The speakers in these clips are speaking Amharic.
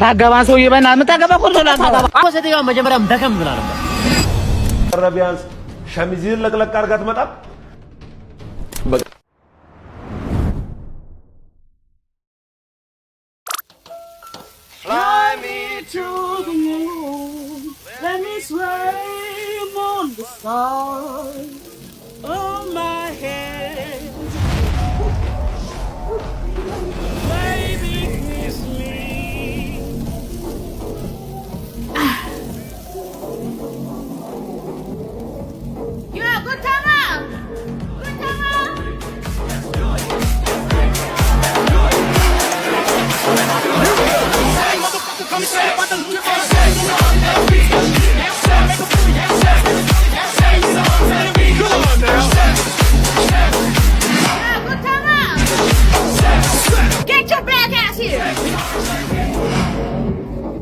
ታገባን ሰውዬ በእናትህ የምታገባ ቁርጦላ ታገባ አወሰደው መጀመሪያም ደከም ብላ ነበር ረቢያንስ ሸሚዝን ለቅለቅ አድርጋ ትመጣ Fly me to the moon, let me swim on the stars, oh my head, baby kiss me. Yeah, good time out. Good time out. Come say what the Get your black ass here.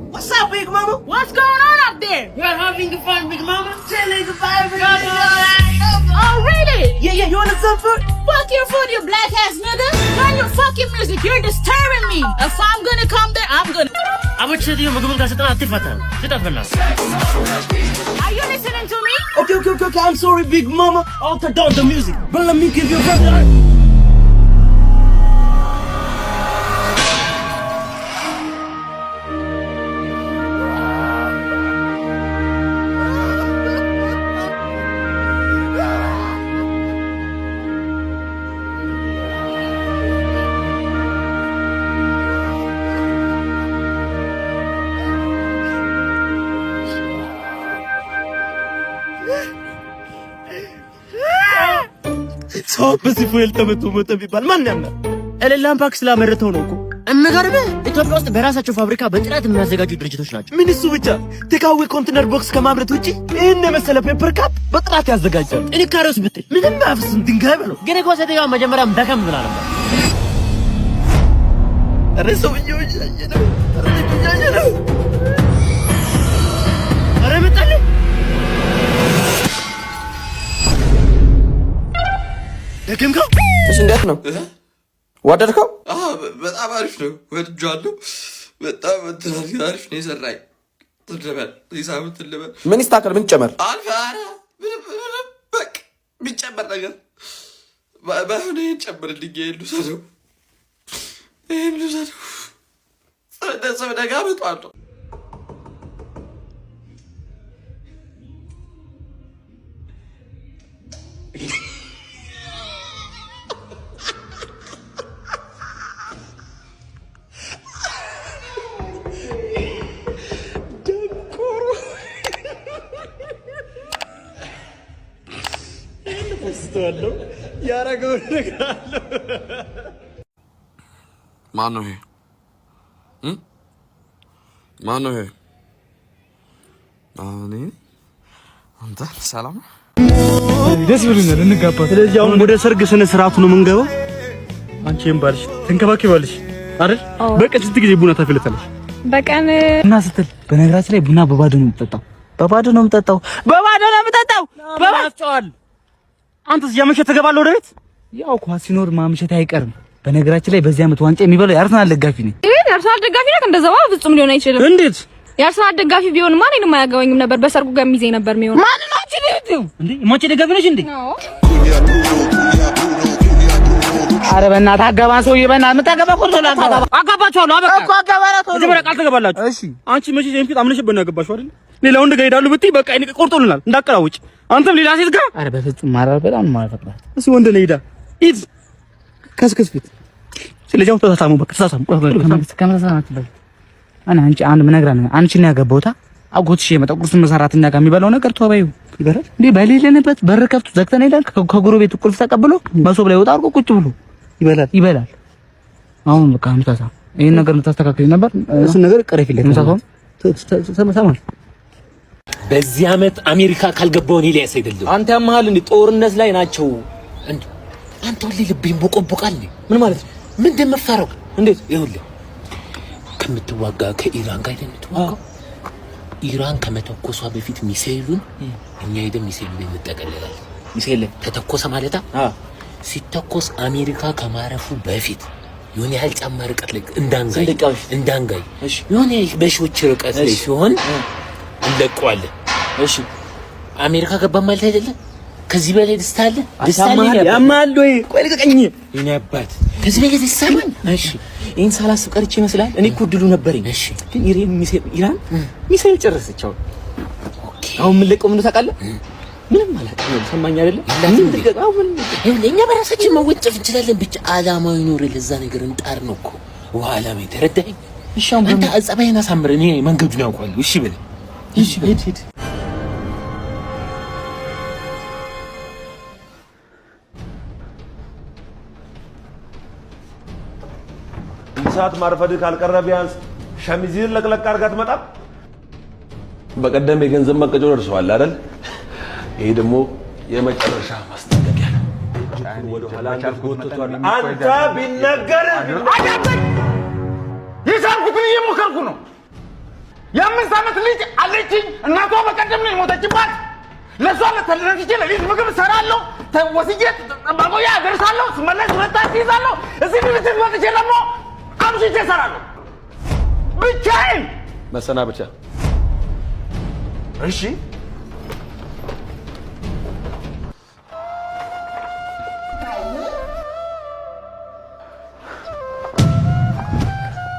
What's up, Big Mama? What's going on up there? You're having fun, Big Mama? Chilling goodbye, Big Mama. Oh, really? Yeah, you want some food? Fuck your food, you black ass nigga. Turn your fucking music. You're disturbing me. If I'm gonna come there, I'm gonna. I would say you ምግቡን ጋር አትፈታም ትጣፈናል Are you listening to me? Okay, I'm sorry, Big Mama. I'll cut down the music. But let me give you a brother. ሰው በዚህ ፉል ተመቶ ቢባል ማን ያምናል? ኤሌላም ፓክ ስላመረተው ነው እኮ። እምገርምህ ኢትዮጵያ ውስጥ በራሳቸው ፋብሪካ በጥራት የሚያዘጋጁ ድርጅቶች ናቸው። ምን እሱ ብቻ ቴካዌ ኮንቴነር ቦክስ ከማምረት ውጪ ይሄን የመሰለ ፔፐር ካፕ በጥራት ያዘጋጃሉ። ጥንካሬውስ ብትል ምንም አያፍስም ድንጋይ በለው። ግን እኮ ሴትዮዋ መጀመሪያም ደከም ብላ ነበር። ኧረ ሰውዬው እያየ ነው። ኧረ መጣልኝ ደከምከው? እሺ እንዴት ነው? ወደድከው? በጣም አሪፍ ነው። ወድጃለሁ። በጣም አሪፍ ነው የሰራኝ። ትደበል ይሳብ ትልበል ምን ይስተካከል? ምን ይጨመር? አልፋራ በቃ ቢጨመር ነገር ባይሆን ይጨምርልኝ። ይሄን ልውሰደው ሰው ደጋ መጣው ተስተዋለሁ ያረገው ነገር አለ። ማን ነው ይሄ? ማን ነው ይሄ? አንተ ሰላም ደስ ይብሉኛል እንጋባ። ስለዚህ አሁን ወደ ሰርግ ስነ ስርዓቱ ነው የምንገባው። አንቺም ባልሽ ተንከባከባልሽ አይደል? በቀን ስንት ጊዜ ቡና ታፈልታለሽ? በቀን እና ስትል በነገራችን ላይ ቡና በባዶ ነው የምጠጣው። በባዶ ነው የምጠጣው። አንተስ ያመሸ ተገባለህ ወደ ቤት? ያው ኳስ ሲኖር ማምሸት አይቀርም። በነገራችን ላይ በዚህ ዓመት ዋንጫ የሚበላው የአርሰናል ደጋፊ ነኝ። የአርሰናል ደጋፊ ነህ? እንደዛው ፍጹም ሊሆን አይችልም። እንዴት? የአርሰናል ደጋፊ ቢሆንማ እኔንም አያገባኝም ነበር። በሰርጉ ጋር ሚዜ ነበር የሚሆነው። ማን ነው አንቺ ልጅ? እንዴ ማንቺ ደጋፊ ነሽ እንዴ? ኧረ በእናትህ አገባን ሰውዬ በእናትህ የምታገባ ቁርጦላ ታገባ አጋባችኋለሁ። አበቃ እኮ አገባናት ነው። መጀመሪያ ቃል ተገባላችሁ። እሺ አንቺ መቼ ጀምፊት አምነሽበት ነው ያገባሽው አይደል? ሌላ ወንድ ጋር ሄዳሉ ብትይ በቃ እኔ ቆርጦልናል እንዳቀራውጭ። አንተም ሌላ ሴት ጋር ኧረ በፍጹም ማራር በጣም ማፈቅራት። እሺ ወንድ ነው ሄዳ ሂድ ከስከስ ፊት ስለዚህ አሁን ተሳሳሙ በቃ ተሳሳሙ። ከመሳሳማት በል አንቺ አንድ ምነግርህ ነው። አንቺ ነው ያገባውታ አጎትሽ የመጣው ቁርስ መሰራትና ጋር የሚበላው ነገር ተወበዩ ይበራል እንዴ? በሌለንበት በር ከፍቶ ዘግተን ሄዳል። ከጎረቤቱ ቁልፍ ተቀብሎ መሶብ ላይ ወጣ አድርጎ ቁጭ ብሎ ይበላል። አሁን በቃ ምታሳ ይሄን ነገር እንታስተካክል ነበር። እሱ ነገር ቀረፊለት ምታሳው ተሰማማል። በዚህ ዓመት አሜሪካ ካልገባው እኔ ሊያስ አይደለም። አንተ ያመሃል እንዴ? ጦርነት ላይ ናቸው እንዴ? አንተ ሁሌ ልብህን ቦቆቦቃል። ምን ማለት ነው? ምን እንደምፈራው እንዴት? ይኸውልህ ከምትዋጋ ከኢራን ጋር እንደምትዋጋው ኢራን ከመተኮሷ በፊት ሚሳኤሉን እኛ ሄደን ሚሳኤሉን እንጠቀለላለን። ሚሳኤል ተተኮሰ ማለታ ሲተኮስ አሜሪካ ከማረፉ በፊት የሆነ ያህል ጫማ ርቀት ላይ እንዳንጋይ የሆነ በሺዎች ርቀት ላይ ሲሆን እንለቀዋለን። እሺ አሜሪካ ገባ ማለት አይደለም። ከዚህ በላይ ደስታ አለ? ደስታ አለ ያማል ወይ? ቆይ ልቀቀኝ። የኔ አባት ከዚህ በላይ ደስታ አለ? እሺ ይሄን ሳላስብ ቀርቼ ይመስላል። እኔ እኮ ድሉ ነበረኝ። እሺ ግን ኢራን ሚሳኤል ጨረሰችው። ኦኬ አሁን ምን ለቀው ምን ታውቃለህ? ምንም አላውቅም። ሰማኝ አይደለ? ምን ልቀቀው? ምን ለኛ በራሳችን መወጨፍ እንችላለን። ብቻ አላማው ይኖር ለዛ ነገር እንጣር ነው እኮ ዋላ ላይ ተረዳኸኝ? እሺ አሁን አንተ አጸባይና ሳምር እኔ መንገዱን ያውቃለሁ። እሺ በል እሺ ሂድ ሰዓት ማርፈድህ ካልቀረ ቢያንስ ሸሚዝህን ለቅለቅ አድርጋ ትመጣም። በቀደም የገንዘብ መቀጮ ደርሰዋል አይደል? ይሄ ደግሞ የመጨረሻ ማስጠንቀቂያ ነው። ወደ ኋላ አንተ ቢነገር የሳልኩትን እየሞከርኩ ነው። የ5 ዓመት ልጅ አለችኝ። እናቷ በቀደም ነው የሞተችባት። ለሷ ለተለረንቺ ለሊት ምግብ እሰራለሁ፣ ወስጄ ጠባቆያ አደርሳለሁ። ስመለስ ሁለታት ይዛለሁ። እዚህ ቤት ወጥቼ ደግሞ አምሽቼ እሰራለሁ ብቻዬን። መሰናበቻ እሺ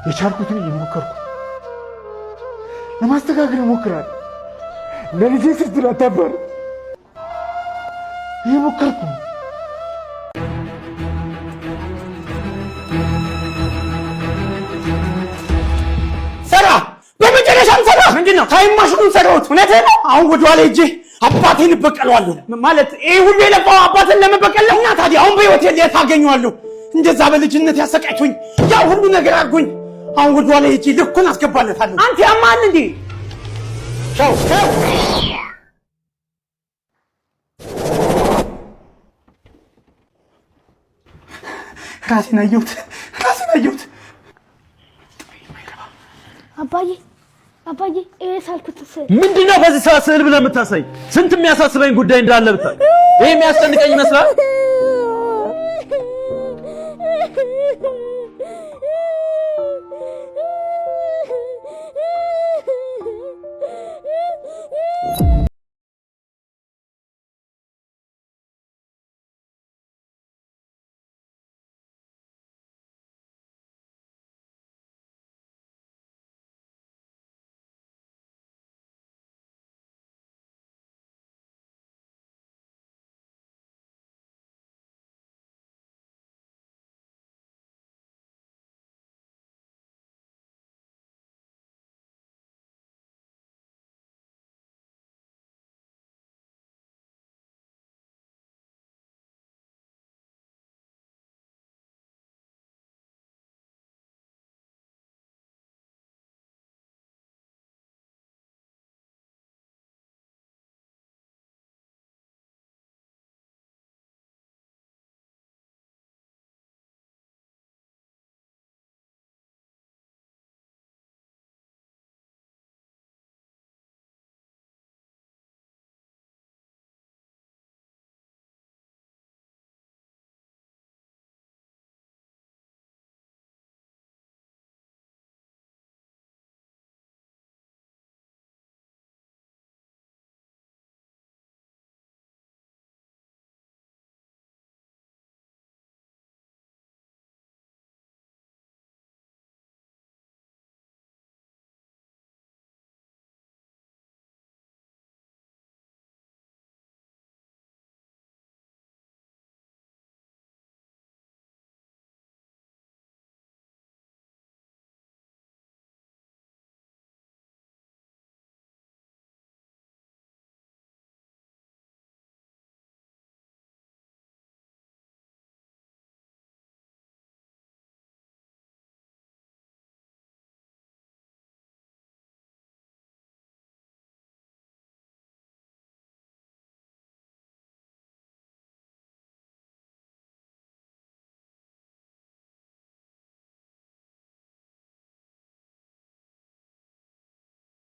የቻልኩትን እየሞከርኩ ለማስተካከል እሞክራለሁ። ለልጄ ስትል አታባር እየሞከርኩ ነው። ሰራ በመጨረሻም ሰራ። ምንድነው? ታይም ማሽኑን ሰራሁት። እውነትህ ነው። አሁን ወደ ኋላ ሂጅ አባቴን እበቀለዋለሁ። ማለት ይሄ ሁሉ የለፋው አባቴን ለመበቀል ነው። እና ታዲያ አሁን በህይወት የት አገኘዋለሁ? እንደዛ በልጅነት ያሰቃይቶኝ ያ ሁሉ ነገር አድርጎኝ አሁን ወደ ኋላ ሂጅ ልኩን አስገባለታለሁ። አንተ ያማል እንዴ? ቻው ቻው። ራሴን አየሁት። አባዬ ይሄ ሳልኩት ምንድነው በዚህ ሰዓት ስዕል ብለህ የምታሳይ? ስንት የሚያሳስበኝ ጉዳይ እንዳለ ብታይ። ይሄ የሚያስጨንቀኝ ይመስላል?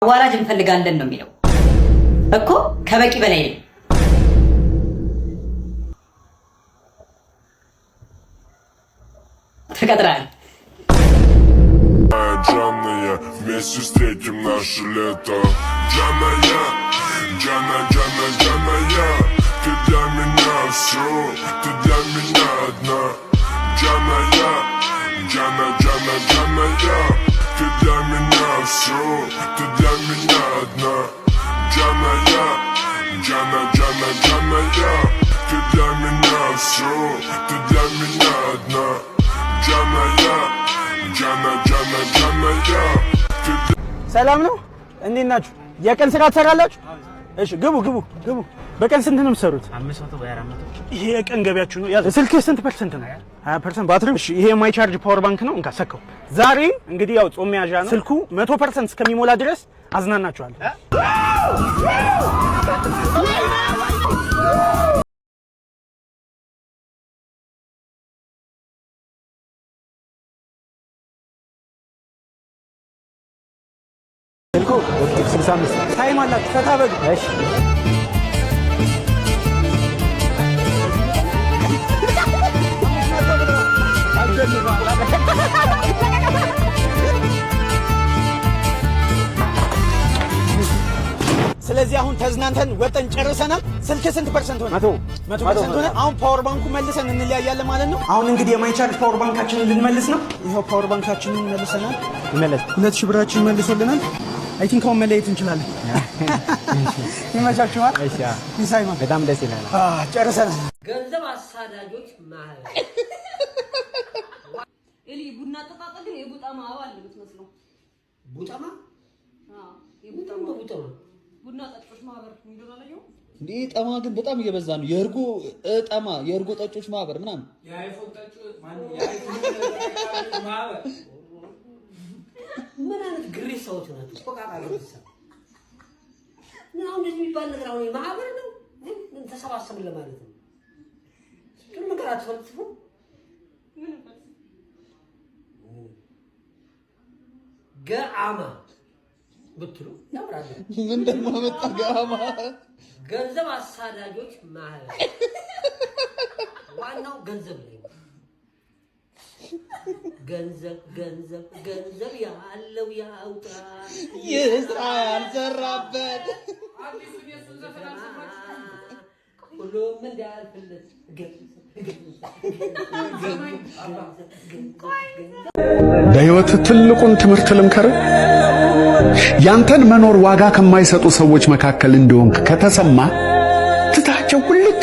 አዋላጅ እንፈልጋለን ነው የሚለው እኮ ከበቂ በላይ ነው። ተቀጥረሃል። Вместе встретим наше лето. Джаная, Джана, Джана, Джаная, ты для меня все, ты для меня одна. Джаная, Джана, Джана, Джаная, ты для меня все, ты для меня одна. Джаная, Джана, Джана, Джаная, ты для меня все, ты для меня одна. Джаная, Джана, Джана, Джаная. ሰላም ነው? እንዴት ናችሁ? የቀን ስራ ትሰራላችሁ? እሺ ግቡ ግቡ ግቡ። በቀን ስንት ነው የምትሰሩት? 500 ወይ 400። ይሄ የቀን ገቢያችሁ ነው። ያዝ። ስልክህ ስንት ፐርሰንት ነው? 20% ባትሪው። እሺ ይሄ ማይ ቻርጅ ፓወር ባንክ ነው። እንካ ሰከው። ዛሬ እንግዲህ ያው ጾም መያዣ ነው። ስልኩ 100% እስከሚሞላ ድረስ አዝናናችኋለሁ። ስልኩ 65 ታይም አላችሁ። ፈታ በሉ። እሺ ስለዚህ አሁን ተዝናንተን ወጠን ጨርሰናል። ስልክ ስንት ፐርሰንት ሆነ? 100% ሆነ። አሁን ፓወር ባንኩ መልሰን እንለያያለን ማለት ነው። አሁን እንግዲህ የማይቻርጅ ፓወር ባንካችንን ልንመልስ ነው። ይሄው ፓወር ባንካችንን መልሰናል። ይመለስ 2000 ብራችን መልሶልናል። አይ ቲንክ አሁን መለየት እንችላለን። ይመቻችኋል? እሺ ይሳይማ በጣም ደስ ይላል። ጨርሰናል። ገንዘብ አሳዳጆች ማህበር እሊ ቡና ጠጣጣ ግን የቡጣማ አባል ነው የምትመስለው። ቡጣማ? አዎ የቡጣማ ቡና ጠጦች ማህበር እንደሆነ ነው እንዴ? ጠማ ግን በጣም እየበዛ ነው። የእርጎ ጠማ የእርጎ ጠጮች ማህበር ምናምን የአይፎን ጠጮች ማህበር ምን አይነት ግሬስ ሰዎች ናቸው? ቆቃቃ ነው። አሁን እንደዚህ የሚባል ነገር አሁን ማህበር ነው ምን ተሰባሰብን ለማለት ነው። ግን ነገር አትፈልጥፉ ገአማ ብትሉ ያምራል። ምን ደግሞ መጣ ገአማ? ገንዘብ አሳዳጆች ማህበር ዋናው ገንዘብ ላይ ገንዘብ ገንዘብ ገንዘብ ያለው ያውጣ ይስራ ያልሰራበት ሁሉም እንዳልፍለት በህይወት ትልቁን ትምህርት ልምከር። ያንተን መኖር ዋጋ ከማይሰጡ ሰዎች መካከል እንደሆንክ ከተሰማ ትታቸው ሁልክ